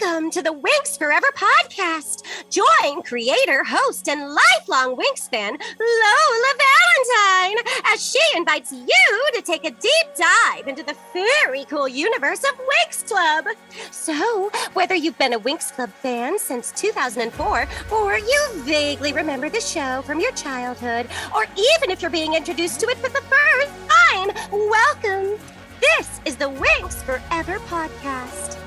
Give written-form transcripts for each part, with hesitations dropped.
Welcome to the Winx Forever podcast. Join creator, host, and lifelong Winx fan, Lola Valentine, as she invites you to take a deep dive into the very cool universe of Winx Club. So, whether you've been a Winx Club fan since 2004, or you vaguely remember the show from your childhood, or even if you're being introduced to it for the first time, welcome. This is the Winx Forever podcast.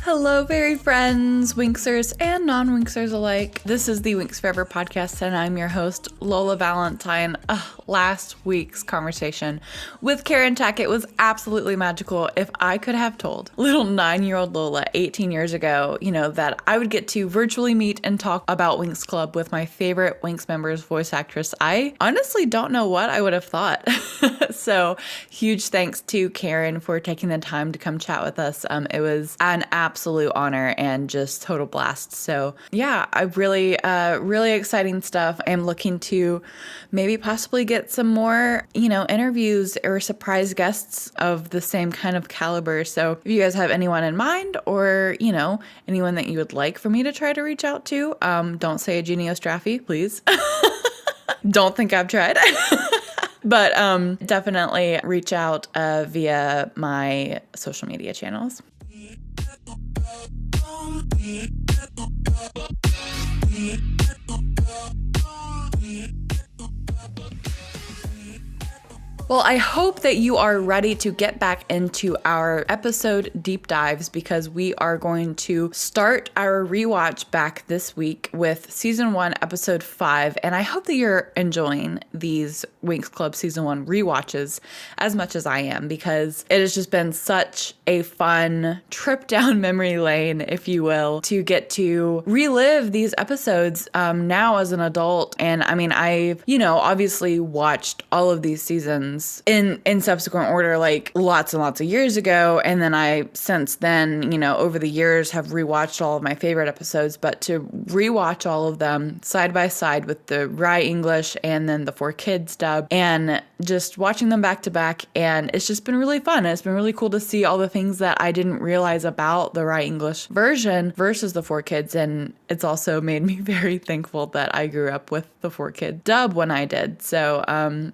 Hello, fairy friends, Winxers and non-Winxers alike. This is the Winx Forever podcast, and I'm your host, Lola Valentine. Last week's conversation with Karen Tackett was absolutely magical. If I could have told little 9-year-old Lola 18 years ago, that I would get to virtually meet and talk about Winx Club with my favorite Winx member's voice actress, I honestly don't know what I would have thought. So huge thanks to Karen for taking the time to come chat with us. It was an absolute honor and just total blast. So yeah, I really exciting stuff. I'm looking to maybe possibly get some more, interviews or surprise guests of the same kind of caliber. So if you guys have anyone in mind or, anyone that you would like for me to try to reach out to, don't say a Genio Straffi, please. Don't think I've tried. But definitely reach out via my social media channels. Well, I hope that you are ready to get back into our episode deep dives because we are going to start our rewatch back this week with season 1, episode 5. And I hope that you're enjoying these Winx Club season 1 rewatches as much as I am, because it has just been such a fun trip down memory lane, if you will, to get to relive these episodes now as an adult. And I mean, I've, obviously watched all of these seasons in subsequent order, like lots and lots of years ago. And then I, since then, over the years have rewatched all of my favorite episodes, but to rewatch all of them side by side with the Rye English and then the 4Kids dub and just watching them back to back. And it's just been really fun. It's been really cool to see all the things that I didn't realize about the Rye English version versus the 4Kids. And it's also made me very thankful that I grew up with the 4Kids dub when I did. So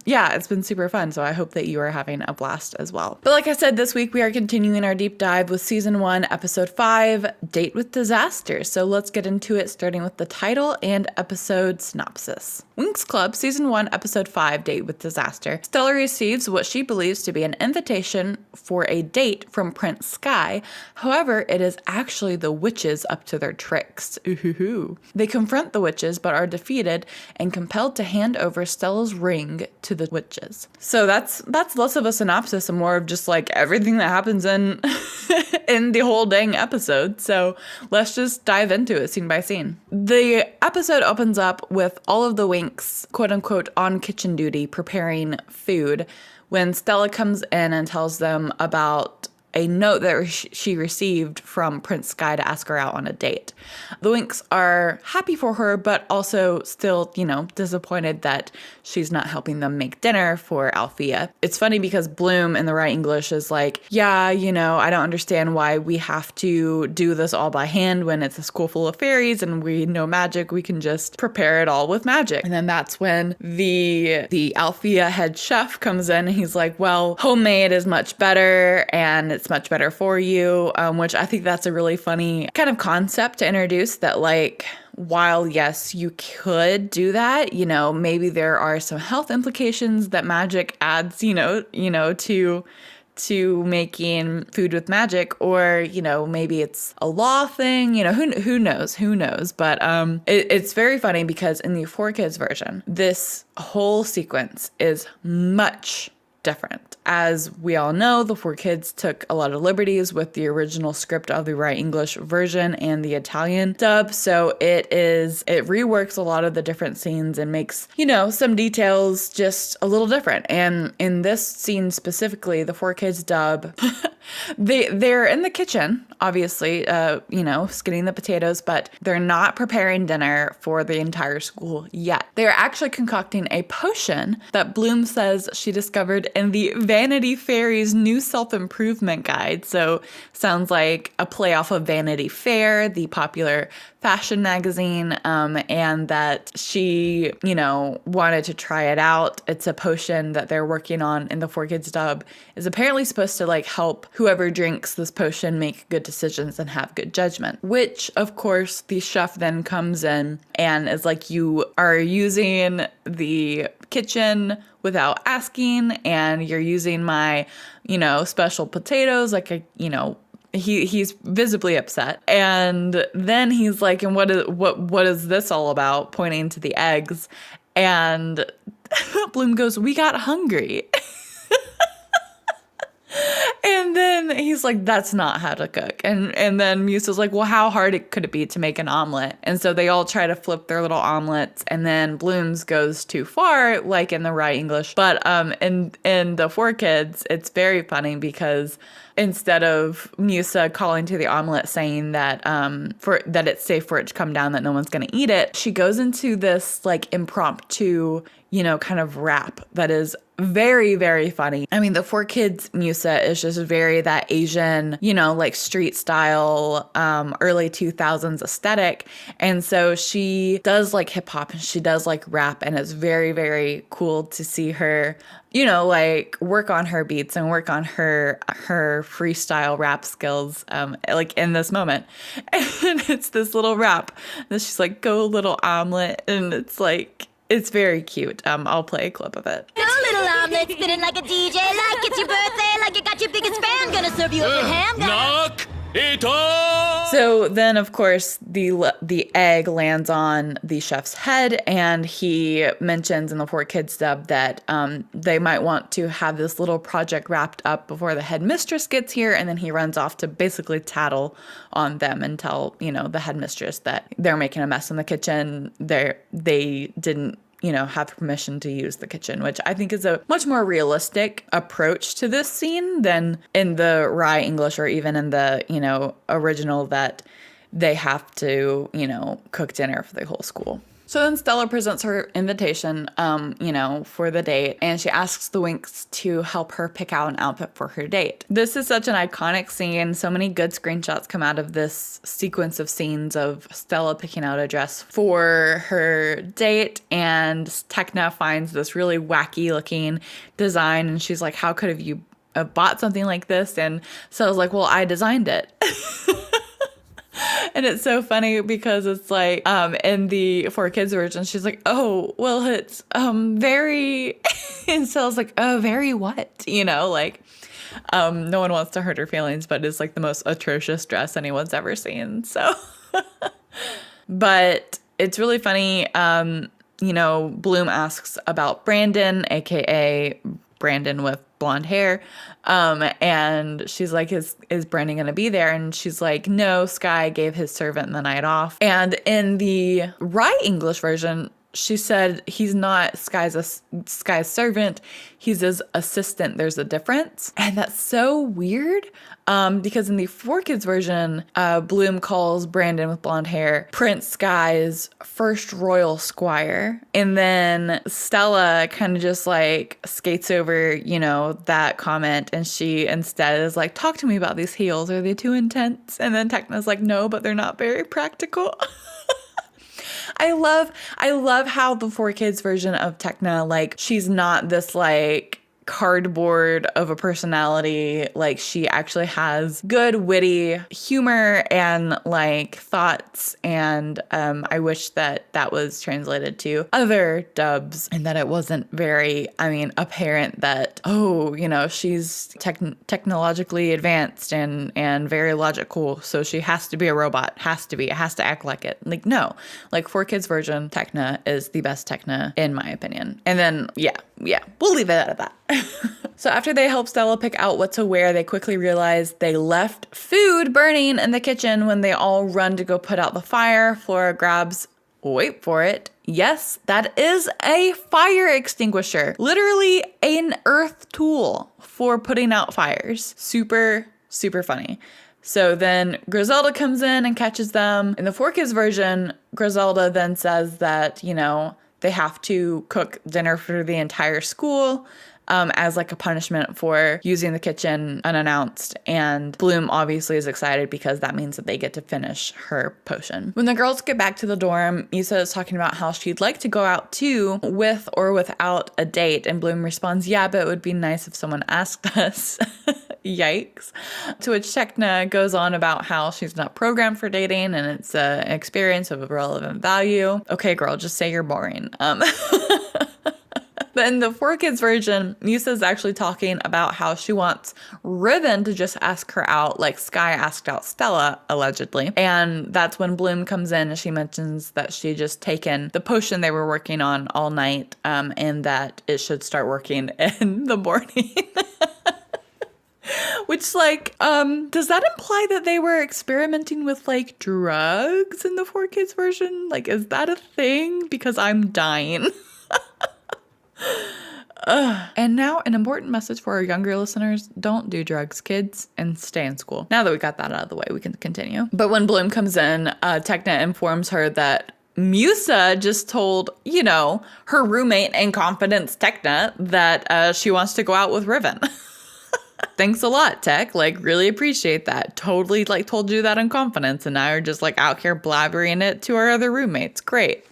yeah, it's been super fun. So I hope that you are having a blast as well. But like I said, this week we are continuing our deep dive with season 1, episode 5, Date with Disaster. So let's get into it, starting with the title and episode synopsis. Winx Club, season 1, episode 5, Date with Disaster. Stella receives what she believes to be an invitation for a date from Prince Sky. However, it is actually the witches up to their tricks. Ooh-hoo-hoo. They confront the witches but are defeated and compelled to hand over Stella's ring to the witches. So that's less of a synopsis and more of just like everything that happens in in the whole dang episode. So let's just dive into it scene by scene. The episode opens up with all of the Winx, quote unquote, on kitchen duty preparing food when Stella comes in and tells them about a note that she received from Prince Sky to ask her out on a date. The Winx are happy for her, but also still, disappointed that she's not helping them make dinner for Althea. It's funny because Bloom in the Right English is like, yeah, I don't understand why we have to do this all by hand when it's a school full of fairies and we know magic. We can just prepare it all with magic. And then that's when the Althea head chef comes in and he's like, well, homemade is much better and it's much better for you, which I think that's a really funny kind of concept to introduce, that like, while yes, you could do that, maybe there are some health implications that magic adds, to making food with magic, or maybe it's a law thing, who knows, but it's very funny because in the 4Kids version, this whole sequence is much different. as we all know, the 4Kids took a lot of liberties with the original script of the Right English version and the Italian dub. So it reworks a lot of the different scenes and makes, some details just a little different. And in this scene specifically, the 4Kids dub, they're in the kitchen, obviously, skinning the potatoes, but they're not preparing dinner for the entire school yet. They're actually concocting a potion that Bloom says she discovered in the Vanity Fair's new self-improvement guide. So sounds like a play off of Vanity Fair, the popular fashion magazine, and that she, wanted to try it out. It's a potion that they're working on in the 4Kids dub. Is apparently supposed to help whoever drinks this potion make good decisions and have good judgment, which of course the chef then comes in and is like, you are using the kitchen without asking, and you're using my, special potatoes, he's visibly upset. And then he's like, and what is this all about? Pointing to the eggs. And Bloom goes, we got hungry. And then he's like, that's not how to cook. And then Musa's like, well, how hard could it be to make an omelet? And so they all try to flip their little omelets. And then Bloom's goes too far, like in the Right English. But in the 4Kids, it's very funny because instead of Musa calling to the omelet saying that that it's safe for it to come down, that no one's going to eat it, she goes into this impromptu, kind of rap that is very, very funny. I mean, the 4Kids Musa is just very that Asian, street style, early 2000s aesthetic. And so she does hip hop and she does rap, and it's very, very cool to see her, work on her beats and work on her freestyle rap skills, in this moment. And it's this little rap that she's like, go little omelet. And it's very cute. I'll play a clip of it. Go little omelet, spinning like a DJ, like it's your birthday, like you got your biggest fan, gonna serve you up with ham. Knock it off! So then, of course, the egg lands on the chef's head, and he mentions in the 4Kids dub that they might want to have this little project wrapped up before the headmistress gets here, and then he runs off to basically tattle on them and tell, the headmistress that they're making a mess in the kitchen. They didn't have permission to use the kitchen, which I think is a much more realistic approach to this scene than in the Right English or even in the, original, that they have to, cook dinner for the whole school. So then Stella presents her invitation, for the date, and she asks the Winx to help her pick out an outfit for her date. This is such an iconic scene. So many good screenshots come out of this sequence of scenes of Stella picking out a dress for her date, and Tekna finds this really wacky looking design, and she's like, how could have you bought something like this? And Stella's like, well, I designed it. And it's so funny because it's in the 4Kids version, she's like, oh, well, it's very, and Stella's like, oh, very what? No one wants to hurt her feelings, but it's the most atrocious dress anyone's ever seen. So, but it's really funny. Bloom asks about Brandon, aka Brandon with blonde hair. And she's like, is Brandon going to be there? And she's like, no, Sky gave his servant the night off. And in the Right English version, she said he's not Sky's servant, he's his assistant. There's a difference. And that's so weird because in the 4Kids version, Bloom calls Brandon with blonde hair Prince Sky's first royal squire. And then Stella kind of just skates over, that comment. And she instead is like, talk to me about these heels. Are they too intense? And then Tekna's like, no, but they're not very practical. I love how the 4Kids version of Tekna, she's not this cardboard of a personality. She actually has good witty humor and thoughts, and I wish that was translated to other dubs and that it wasn't very apparent that she's technologically advanced and very logical, so she has to be a robot, it has to act like it. No, 4Kids version Tekna is the best Tekna in my opinion. And then yeah we'll leave it at that. So after they help Stella pick out what to wear, they quickly realize they left food burning in the kitchen. When they all run to go put out the fire, Flora grabs, wait for it, yes, that is a fire extinguisher. Literally an earth tool for putting out fires. Super, super funny. So then Griselda comes in and catches them. In the 4Kids version, Griselda then says that, they have to cook dinner for the entire school as like a punishment for using the kitchen unannounced. And Bloom obviously is excited because that means that they get to finish her potion. When the girls get back to the dorm, Issa is talking about how she'd like to go out too, with or without a date. And Bloom responds, yeah, but it would be nice if someone asked us. Yikes. To which Techna goes on about how she's not programmed for dating and it's an experience of relevant value. Okay, girl, just say you're boring. But in the 4Kids version, Misa's actually talking about how she wants Riven to just ask her out like Sky asked out Stella, allegedly. And that's when Bloom comes in and she mentions that she just taken the potion they were working on all night and that it should start working in the morning. Which, does that imply that they were experimenting with, drugs in the 4Kids version? Is that a thing? Because I'm dying. And now an important message for our younger listeners: don't do drugs, kids, and stay in school. Now that we got that out of the way, we can continue. But when Bloom comes in, Techna informs her that Musa just told, her roommate in confidence, Techna, that she wants to go out with Riven. Thanks a lot, Tech. Really appreciate that. Totally, told you that in confidence, and now you're just, out here blabbering it to our other roommates. Great.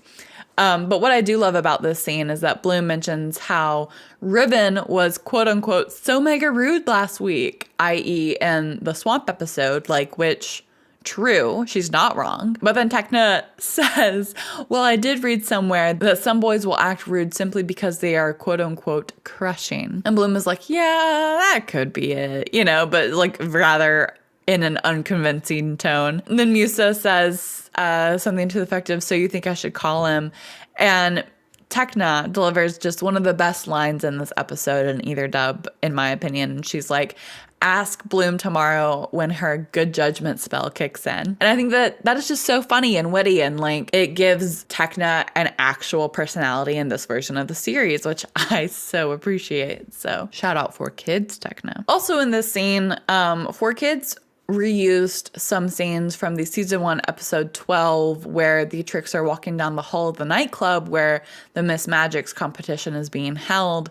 But what I do love about this scene is that Bloom mentions how Riven was, quote unquote, so mega rude last week, i.e. in the Swamp episode, which, true, she's not wrong. But then Techna says, well, I did read somewhere that some boys will act rude simply because they are, quote unquote, crushing. And Bloom is like, yeah, that could be it, but rather in an unconvincing tone. And then Musa says something to the effect of, so you think I should call him? And Techna delivers just one of the best lines in this episode in either dub, in my opinion. She's like, ask Bloom tomorrow when her good judgment spell kicks in. And I think that is just so funny and witty, and it gives Techna an actual personality in this version of the series, which I so appreciate. So shout out 4Kids, Techna. Also in this scene, 4Kids reused some scenes from the season 1 episode 12 where the Tricks are walking down the hall of the nightclub where the Miss Magics competition is being held.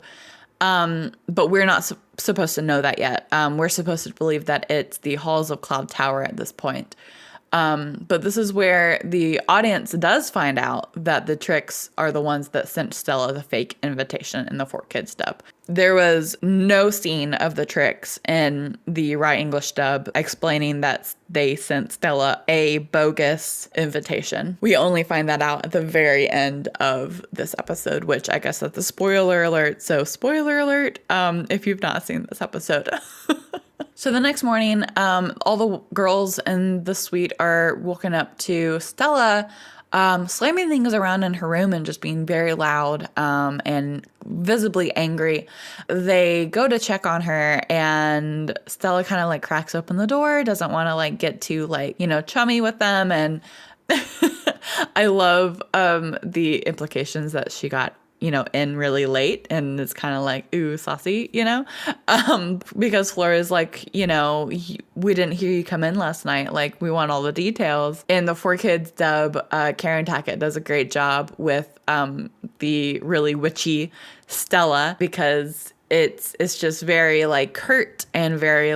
But we're not supposed to know that yet. We're supposed to believe that it's the halls of Cloud Tower at this point. But this is where the audience does find out that the Tricks are the ones that sent Stella the fake invitation in the 4Kids dub. There was no scene of the Tricks in the Right English dub explaining that they sent Stella a bogus invitation. We only find that out at the very end of this episode, which I guess that's a spoiler alert. So spoiler alert if you've not seen this episode. So the next morning, all the girls in the suite are woken up to Stella slamming things around in her room and just being very loud and visibly angry. They go to check on her, and Stella kind of cracks open the door, doesn't want to get too chummy with them. And I love the implications that she got in really late, and it's kind of ooh, saucy, because Flora's we didn't hear you come in last night. We want all the details. In the 4Kids dub, Karen Tackett does a great job with the really witchy Stella, because it's just very curt and very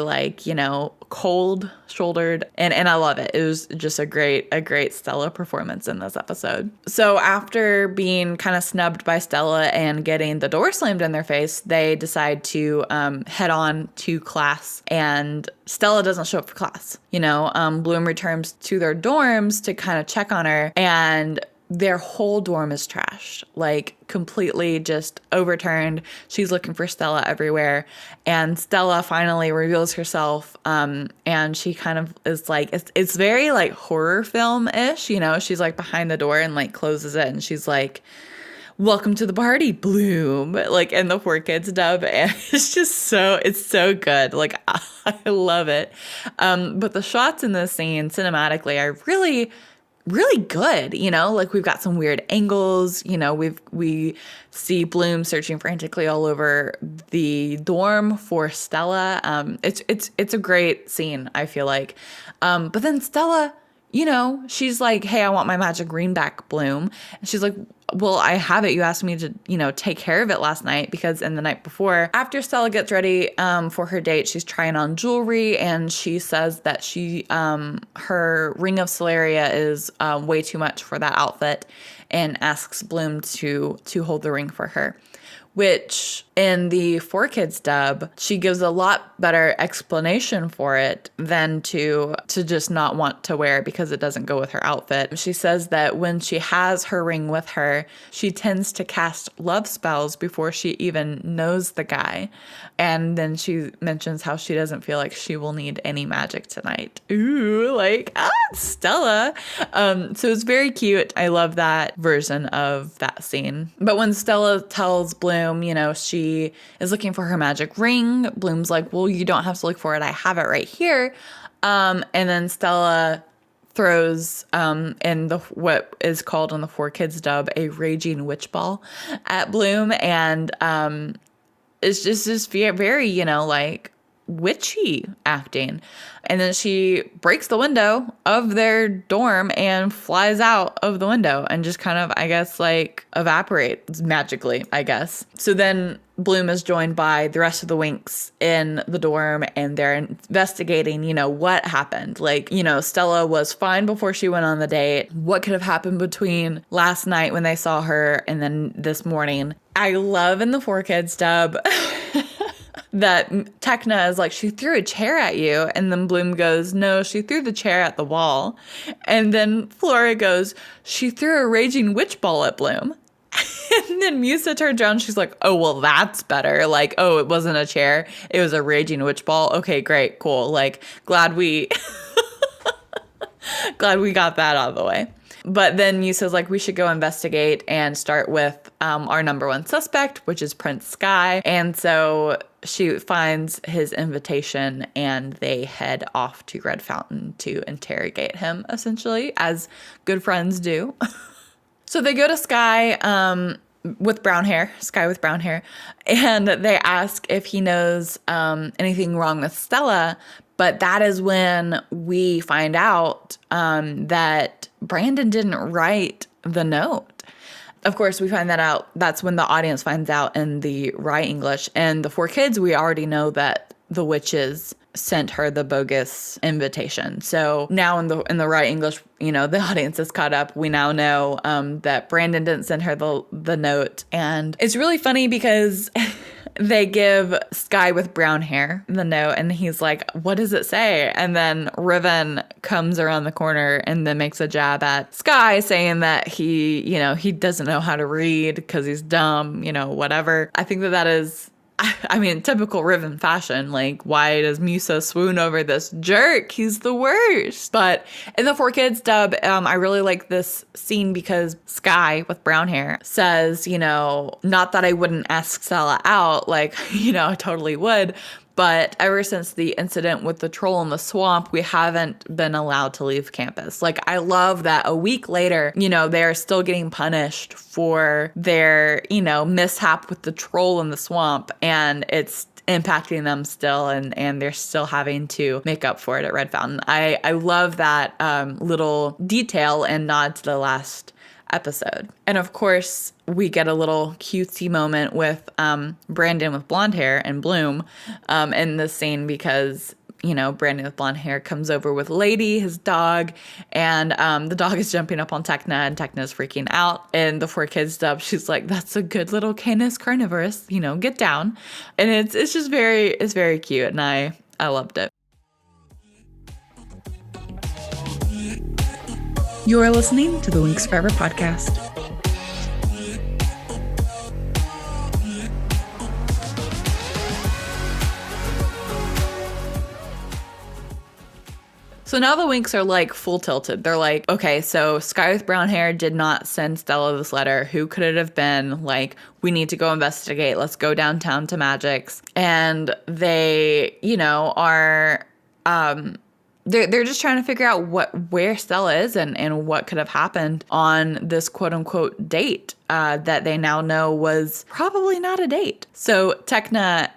cold shouldered, and I love it. It was just a great Stella performance in this episode. So after being kind of snubbed by Stella and getting the door slammed in their face, they decide to head on to class, and Stella doesn't show up for class. Bloom returns to their dorms to kind of check on her, and their whole dorm is trashed, completely just overturned. She's looking for Stella everywhere, and Stella finally reveals herself, and she kind of is it's very horror film-ish, she's behind the door and closes it, and she's like, welcome to the party, Bloom, like in the 4Kids dub. And it's so good. Like, I love it. But the shots in this scene cinematically are really, really good. You know, like we've got some weird angles, you know, we see Bloom searching frantically all over the dorm for Stella. It's a great scene, I feel like. But then Stella, you know, she's like, hey, I want my magic ring back, Bloom. And she's like, well, I have it. You asked me to, you know, take care of it last night because in the night before, after Stella gets ready for her date, she's trying on jewelry and she says that her ring of Celeria is way too much for that outfit and asks Bloom to hold the ring for her. Which in the 4Kids dub, she gives a lot better explanation for it than to just not want to wear it because it doesn't go with her outfit. She says that when she has her ring with her, she tends to cast love spells before she even knows the guy. And then she mentions how she doesn't feel like she will need any magic tonight. Ooh, like, Stella. So it's very cute. I love that version of that scene. But when Stella tells Bloom, you know, she is looking for her magic ring, Bloom's like, well, you don't have to look for it. I have it right here. And then Stella throws in what is called in the 4Kids dub a raging witch ball at Bloom. And it's just very, you know, like witchy acting. And then she breaks the window of their dorm and flies out of the window and just kind of, I guess, like evaporates magically, I guess. So then Bloom is joined by the rest of the Winx in the dorm and they're investigating, you know, what happened. Like, you know, Stella was fine before she went on the date. What could have happened between last night when they saw her and then this morning? I love in the 4Kids dub that Tecna is like, she threw a chair at you. And then Bloom goes, no, she threw the chair at the wall. And then Flora goes, she threw a raging witch ball at Bloom. And then Musa turns around, she's like, oh, well, that's better. Like, oh, it wasn't a chair. It was a raging witch ball. Okay, great, cool. Like, glad we got that out of the way. But then Musa's like, we should go investigate and start with our number one suspect, which is Prince Sky. And so she finds his invitation and they head off to Red Fountain to interrogate him, essentially, as good friends do. So they go to Sky with brown hair, and they ask if he knows anything wrong with Stella. But that is when we find out that Brandon didn't write the note. Of course, we find that out. That's when the audience finds out in the Rye English. And the 4Kids, we already know that the witches sent her the bogus invitation. So now in the Rye English, you know, the audience is caught up. We now know that Brandon didn't send her the note. And it's really funny because they give Sky with brown hair the note and he's like, what does it say? And then Riven comes around the corner and then makes a jab at Sky saying that he, you know, he doesn't know how to read because he's dumb, you know, whatever. I think that is, I mean, typical Riven fashion. Like, why does Musa swoon over this jerk? He's the worst. But in the 4Kids dub, I really like this scene because Sky with brown hair says, you know, not that I wouldn't ask Stella out, like, you know, I totally would. But ever since the incident with the troll in the swamp, we haven't been allowed to leave campus. Like, I love that a week later, you know, they're still getting punished for their, you know, mishap with the troll in the swamp. And it's impacting them still, and they're still having to make up for it at Red Fountain. I love that little detail and nod to the last episode. And of course, we get a little cutesy moment with Brandon with blonde hair and Bloom in this scene because, you know, Brandon with blonde hair comes over with Lady, his dog, and the dog is jumping up on Tecna and Tecna is freaking out. And the 4Kids dub, she's like, that's a good little Canis carnivorous, you know, get down. And it's just very cute and I loved it. You're listening to the Winx Forever podcast. So now the Winx are like full tilted. They're like, okay, so Sky with brown hair did not send Stella this letter. Who could it have been? Like, we need to go investigate. Let's go downtown to Magic's. And they, are they're just trying to figure out where Stella is and what could have happened on this quote unquote date that they now know was probably not a date. So Tekna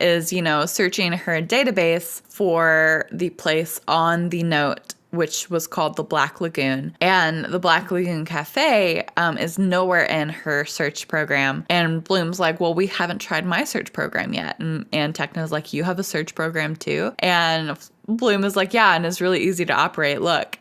is, searching her database for the place on the note, which was called the Black Lagoon. And the Black Lagoon Cafe is nowhere in her search program. And Bloom's like, well, we haven't tried my search program yet. And Tekna's like, you have a search program too? And Bloom is like, yeah, and it's really easy to operate. Look.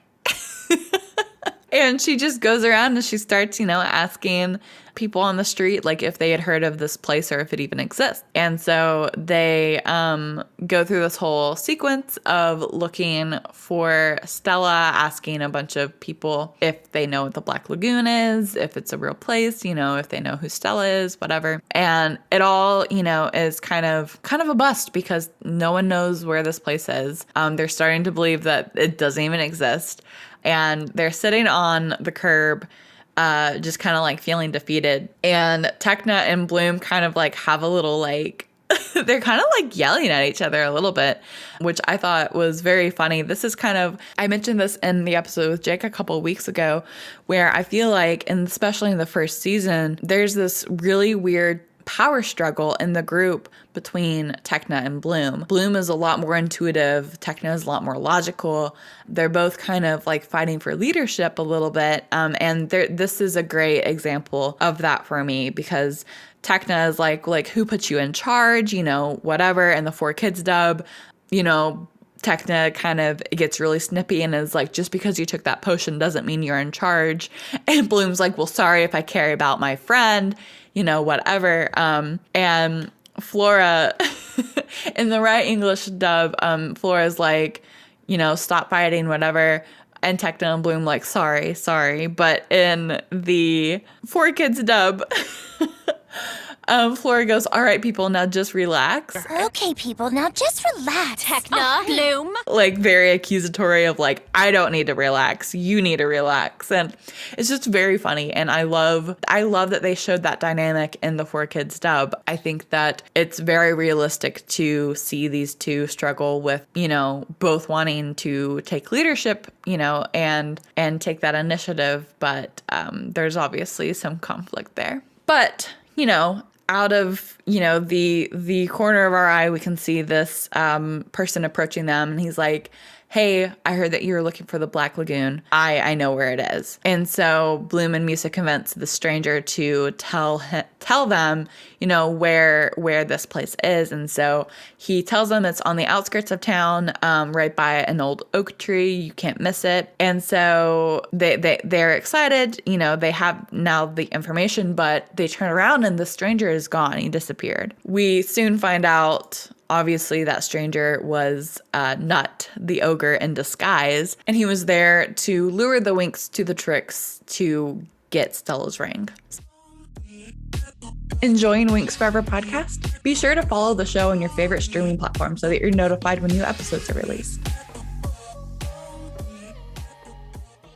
And she just goes around and she starts, asking people on the street, like, if they had heard of this place or if it even exists. And so they go through this whole sequence of looking for Stella, asking a bunch of people if they know what the Black Lagoon is, if it's a real place, if they know who Stella is, whatever. And it all, is kind of a bust because no one knows where this place is. They're starting to believe that it doesn't even exist. And they're sitting on the curb, just kind of like feeling defeated. And Tekna and Bloom kind of like have a little like, they're kind of like yelling at each other a little bit, which I thought was very funny. This is kind of, I mentioned this in the episode with Jake a couple of weeks ago, where I feel like, and especially in the first season, there's this really weird power struggle in the group between Tekna and Bloom. Bloom is a lot more intuitive. Tekna is a lot more logical. They're both kind of like fighting for leadership a little bit. And this is a great example of that for me because Tekna is like who put you in charge, whatever. And the 4Kids dub, Tekna kind of gets really snippy and is like, just because you took that potion doesn't mean you're in charge. And Bloom's like, well, sorry if I care about my friend, whatever. And Flora, in the right English dub, Flora's like, stop fighting, whatever. And Tekna and Bloom like, sorry. But in the 4Kids dub, Flora goes, all right, people, now just relax. Okay, people, now just relax. Tekna, Bloom. Like very accusatory of like, I don't need to relax. You need to relax. And it's just very funny. And I love that they showed that dynamic in the 4Kids dub. I think that it's very realistic to see these two struggle with, both wanting to take leadership, and take that initiative. But there's obviously some conflict there. But, out of, the corner of our eye, we can see this person approaching them. And he's like, hey, I heard that you were looking for the Black Lagoon. I know where it is. And so Bloom and Musa convince the stranger to tell them, where this place is. And so he tells them it's on the outskirts of town, right by an old oak tree. You can't miss it. And so they're excited. They have now the information, but they turn around and the stranger is gone. He disappeared. We soon find out, obviously, that stranger was Nut, the ogre in disguise, and he was there to lure the Winx to the tricks to get Stella's ring. Enjoying Winx Forever podcast? Be sure to follow the show on your favorite streaming platform so that you're notified when new episodes are released.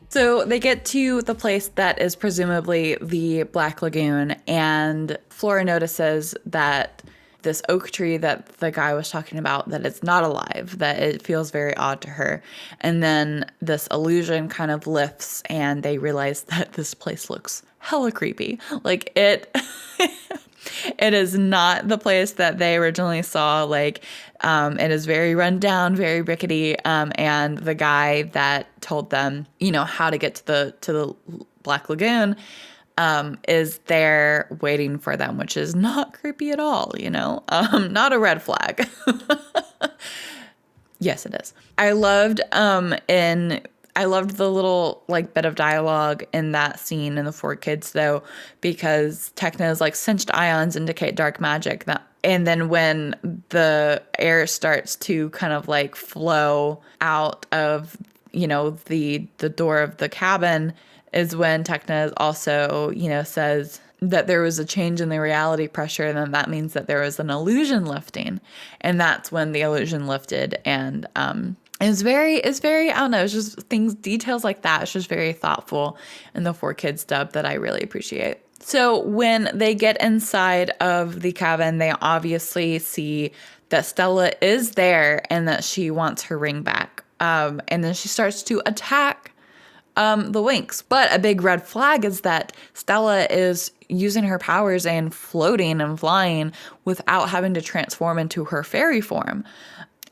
So they get to the place that is presumably the Black Lagoon, and Flora notices that this oak tree that the guy was talking about, that it's not alive, that it feels very odd to her. And then this illusion kind of lifts and they realize that this place looks hella creepy. Like it is not the place that they originally saw. Like it is very run down, very rickety. And the guy that told them, how to get to the Black Lagoon is there waiting for them, which is not creepy at all, not a red flag. Yes, it is. I loved the little bit of dialogue in that scene in the 4Kids though, because Tekna's cinched ions indicate dark magic. And then when the air starts to kind of flow out of, the door of the cabin, is when Tekna also, says that there was a change in the reality pressure, and then that means that there was an illusion lifting. And that's when the illusion lifted, and It's very, I don't know, it's just things, details like that. It's just very thoughtful in the 4Kids dub that I really appreciate. So when they get inside of the cabin, they obviously see that Stella is there and that she wants her ring back. And then she starts to attack the Winx. But a big red flag is that Stella is using her powers and floating and flying without having to transform into her fairy form.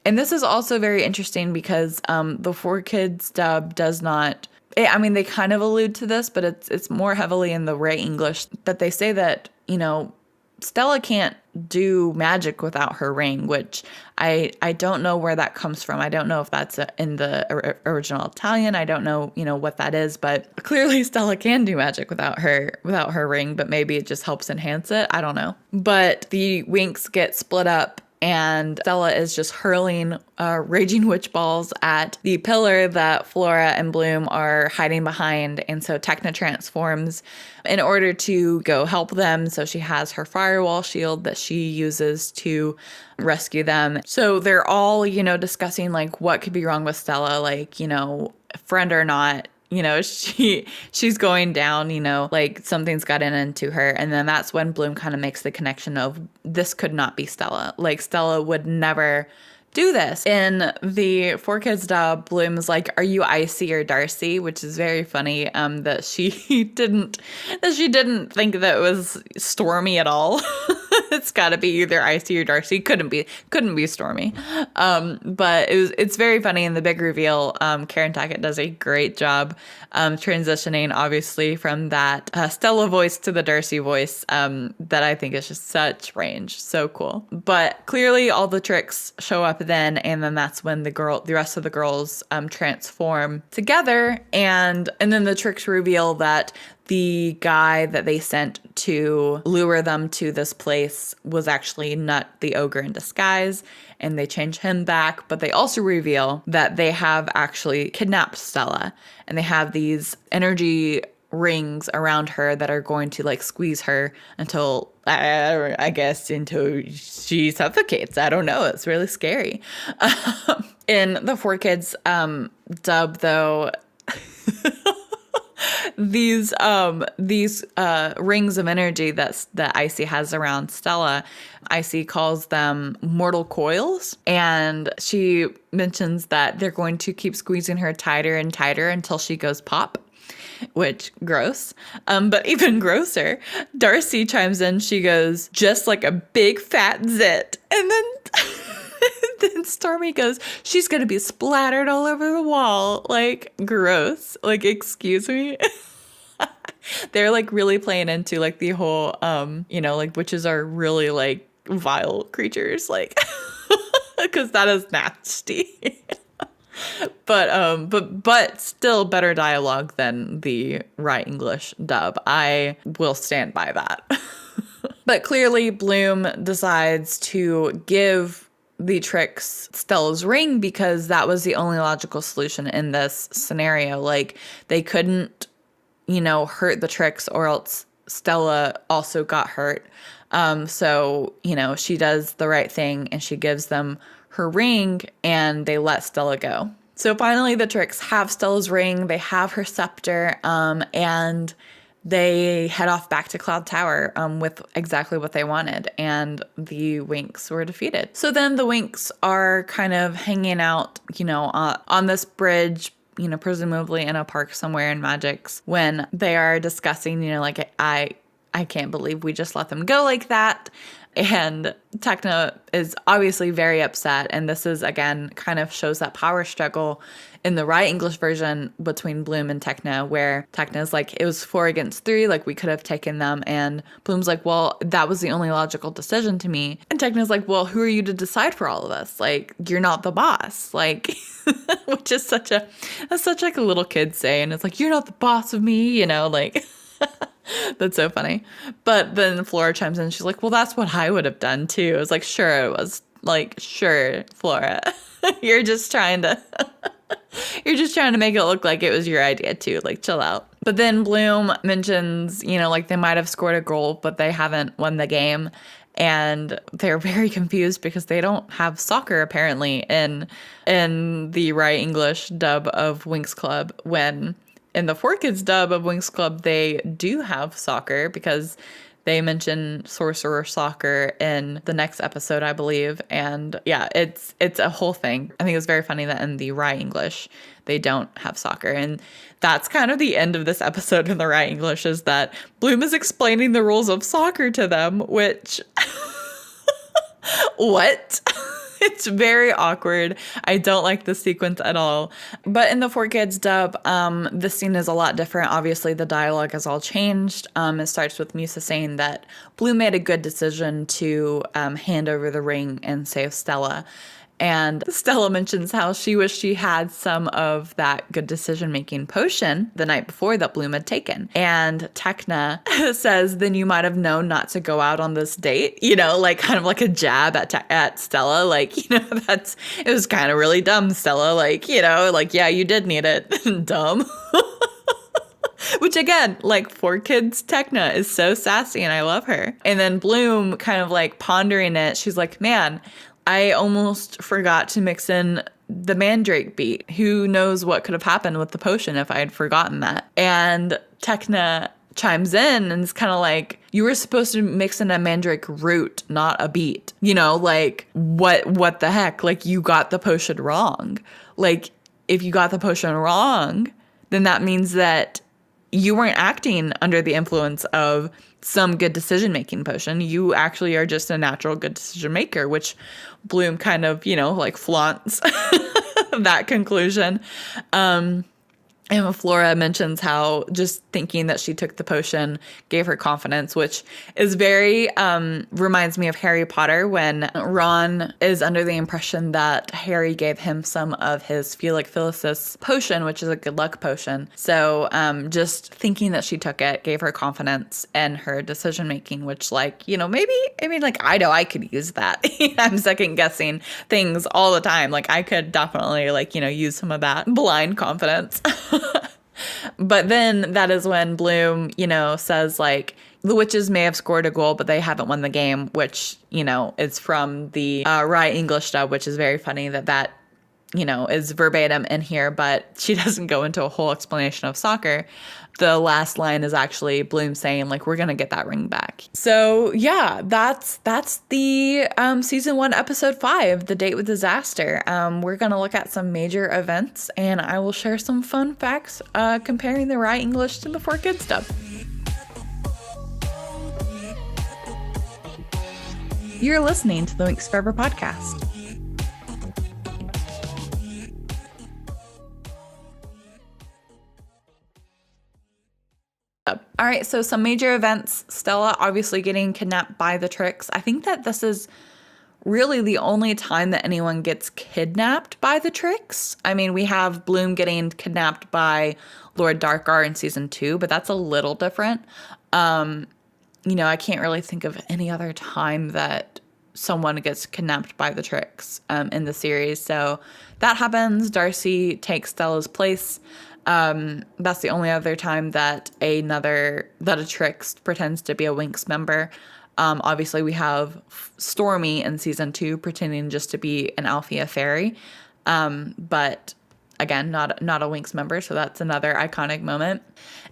And this is also very interesting because the 4Kids dub does not, I mean, they kind of allude to this, but it's more heavily in the Ray English that they say that, you know, Stella can't do magic without her ring, which I don't know where that comes from. I don't know if that's in the original Italian. I don't know, you know, what that is, but clearly Stella can do magic without her ring, but maybe it just helps enhance it. I don't know. But the Winx get split up and Stella is just hurling raging witch balls at the pillar that Flora and Bloom are hiding behind. And so Techna transforms in order to go help them. So she has her firewall shield that she uses to rescue them. So they're all, you know, discussing like what could be wrong with Stella, like, you know, friend or not. You know, she's going down, you know, like something's gotten into her. And then that's when Bloom kind of makes the connection of this could not be Stella. Like Stella would never do this. In the 4Kids dub, Bloom's like, "Are you Icy or Darcy?" Which is very funny. That she didn't think that it was Stormy at all. It's got to be either Icy or Darcy. Couldn't be Stormy. But it's very funny in the big reveal. Karen Tackett does a great job transitioning, obviously, from that Stella voice to the Darcy voice. That I think is just such range, so cool. But clearly, all the tricks show up then, and then that's when the rest of the girls transform together, and then the tricks reveal that the guy that they sent to lure them to this place was actually Nut the ogre in disguise, and they change him back. But they also reveal that they have actually kidnapped Stella, and they have these energy rings around her that are going to like squeeze her until I guess until she suffocates. I don't know. It's really scary. In the 4Kids dub, though, these rings of energy that Icy has around Stella, Icy calls them mortal coils, and she mentions that they're going to keep squeezing her tighter and tighter until she goes pop. Which, gross. But even grosser, Darcy chimes in. She goes, "Just like a big fat zit." And then then Stormy goes, "She's going to be splattered all over the wall." Like, gross. Like, excuse me. They're like really playing into like the whole, you know, like witches are really like vile creatures. Like, because that is nasty. But still better dialogue than the right English dub. I will stand by that. But clearly Bloom decides to give the tricks Stella's ring because that was the only logical solution in this scenario. Like they couldn't, you know, hurt the tricks or else Stella also got hurt. So, you know, she does the right thing and she gives them her ring and they let Stella go. So finally the tricks have Stella's ring, they have her scepter, and they head off back to Cloud Tower with exactly what they wanted, and the Winx were defeated. So then the Winx are kind of hanging out, you know, on this bridge, you know, presumably in a park somewhere in Magix, when they are discussing, you know, like, I can't believe we just let them go like that. And Techna is obviously very upset. And this is, again, kind of shows that power struggle in the right English version between Bloom and Techna, where Techna's like, it was 4 against 3, like we could have taken them. And Bloom's like, well, that was the only logical decision to me. And Techna's like, well, who are you to decide for all of us? Like, you're not the boss. Like, which is that's such like a little kid saying. It's like, you're not the boss of me, you know, like... That's so funny. But then Flora chimes in. She's like, well, that's what I would have done too. I was like, sure it was. Like, sure, Flora. You're just trying to make it look like it was your idea too. Like, chill out. But then Bloom mentions, you know, like they might have scored a goal, but they haven't won the game. And they're very confused because they don't have soccer apparently in the Right English dub of Winx Club, when in the 4Kids dub of Winx Club they do have soccer, because they mention sorcerer soccer in the next episode, I believe. And yeah, it's a whole thing. I think it's very funny that in the Right English they don't have soccer. And that's kind of the end of this episode in the Right English, is that Bloom is explaining the rules of soccer to them, which what? It's very awkward. I don't like the sequence at all. But in the 4Kids dub, the scene is a lot different. Obviously, the dialogue has all changed. It starts with Musa saying that Bloom made a good decision to hand over the ring and save Stella. And Stella mentions how she wished she had some of that good decision-making potion the night before that Bloom had taken. And Tecna says, then you might have known not to go out on this date, like kind of like a jab at Stella. Like, it was kind of really dumb, Stella. Like, yeah, you did need it. Dumb. Which again, like 4Kids Tecna is so sassy and I love her. And then Bloom kind of like pondering it. She's like, man, I almost forgot to mix in the Mandrake beat. Who knows what could have happened with the potion if I had forgotten that? And Tecna chimes in and is kind of like, you were supposed to mix in a Mandrake root, not a beat. Like what the heck? Like, you got the potion wrong. Like, if you got the potion wrong, then that means that you weren't acting under the influence of some good decision-making potion. You actually are just a natural good decision maker, which Bloom kind of, like flaunts that conclusion. And Flora mentions how just thinking that she took the potion gave her confidence, which is very, reminds me of Harry Potter when Ron is under the impression that Harry gave him some of his Felicis potion, which is a good luck potion. So just thinking that she took it gave her confidence in her decision making, which maybe, I know I could use that. I'm second guessing things all the time. Like, I could definitely use some of that blind confidence. But then that is when Bloom, says like, the witches may have scored a goal, but they haven't won the game, which, is from the Right English dub, which is very funny that is verbatim in here, but she doesn't go into a whole explanation of soccer. The last line is actually Bloom saying, like, we're going to get that ring back. So, yeah, that's the season 1, episode 5, The Date with Disaster. We're going to look at some major events, and I will share some fun facts comparing the Right English to the 4Kids stuff. You're listening to the Winx Forever podcast. All right, so some major events. Stella obviously getting kidnapped by the Tricks. I think that this is really the only time that anyone gets kidnapped by the Tricks. I mean, we have Bloom getting kidnapped by Lord Darkar in season 2, but that's a little different. I can't really think of any other time that someone gets kidnapped by the Tricks in the series. So that happens. Darcy takes Stella's place. That's the only other time that a Trix pretends to be a Winx member. Obviously we have Stormy in season 2 pretending just to be an Althea fairy. But again, not a Winx member. So that's another iconic moment.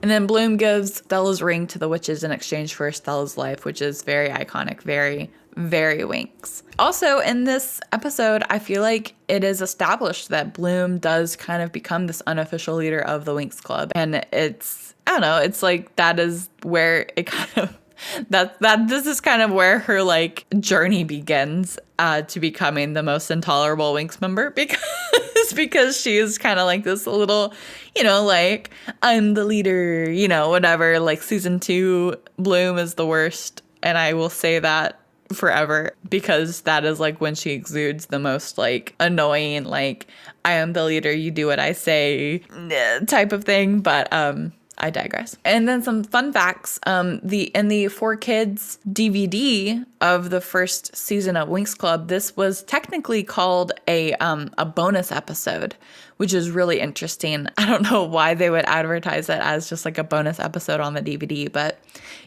And then Bloom gives Stella's ring to the witches in exchange for Stella's life, which is very iconic, very, very Winx. Also, in this episode, I feel like it is established that Bloom does kind of become this unofficial leader of the Winx Club. And it's like that is where it kind of this is kind of where her like journey begins to becoming the most intolerable Winx member, because she is kind of like this little, like, I'm the leader, whatever. Like season 2, Bloom is the worst, and I will say that forever, because that is like when she exudes the most like annoying, like, I am the leader, you do what I say type of thing. But I digress. And then some fun facts. In the 4Kids DVD of the first season of Winx Club, this was technically called a bonus episode, which is really interesting. I don't know why they would advertise it as just like a bonus episode on the DVD, but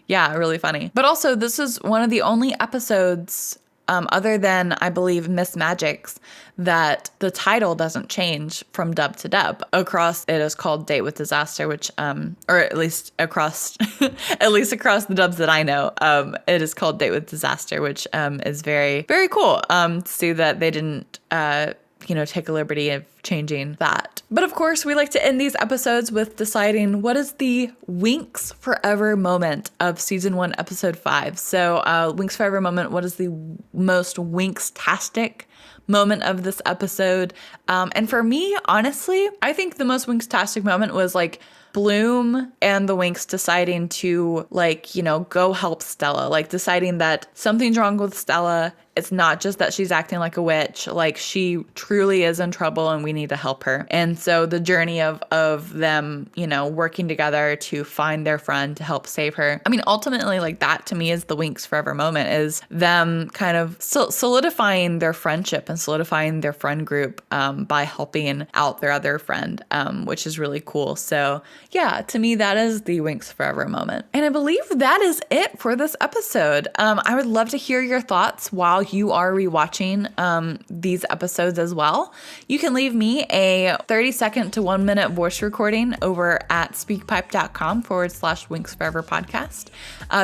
yeah, really funny. But also, this is one of the only episodes other than, I believe, Miss Magic's, that the title doesn't change from dub to dub. Across, it is called Date with Disaster, which, or at least across, across the dubs that I know, it is called Date with Disaster, which is very, very cool to see that they didn't, take a liberty of changing that. But of course, we like to end these episodes with deciding what is the Winx Forever moment of season 1, episode 5. So Winx Forever moment, what is the most Winx-tastic moment of this episode? And for me, honestly, I think the most Winx-tastic moment was like Bloom and the Winx deciding to go help Stella, like deciding that something's wrong with Stella. It's not just that she's acting like a witch, like she truly is in trouble and we need to help her. And so the journey of them, working together to find their friend to help save her. I mean, ultimately, like that to me is the Winx Forever moment, is them kind of solidifying their friendship and solidifying their friend group by helping out their other friend, which is really cool. So yeah, to me, that is the Winx Forever moment. And I believe that is it for this episode. I would love to hear your thoughts while you are rewatching these episodes as well. You can leave me a 30-second to 1-minute voice recording over at speakpipe.com/Winx Forever podcast.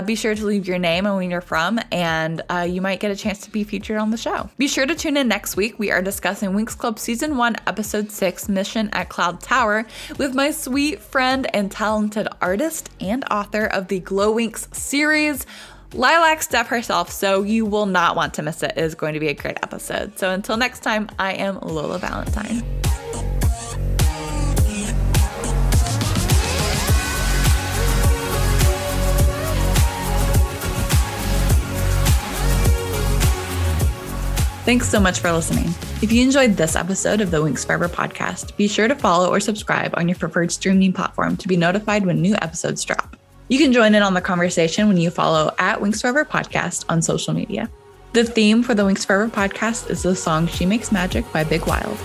Be sure to leave your name and where you're from, and you might get a chance to be featured on the show. Be sure to tune in next week. We are discussing Winx Club Season 1, Episode 6, Mission at Cloud Tower, with my sweet friend and talented artist and author of the Glow Winx series, Lilac Steph herself, so you will not want to miss it. It is going to be a great episode. So until next time, I am Lola Valentine. Thanks so much for listening. If you enjoyed this episode of the Winx Forever podcast, be sure to follow or subscribe on your preferred streaming platform to be notified when new episodes drop. You can join in on the conversation when you follow at Winx Forever Podcast on social media. The theme for the Winx Forever Podcast is the song She Makes Magic by Big Wild.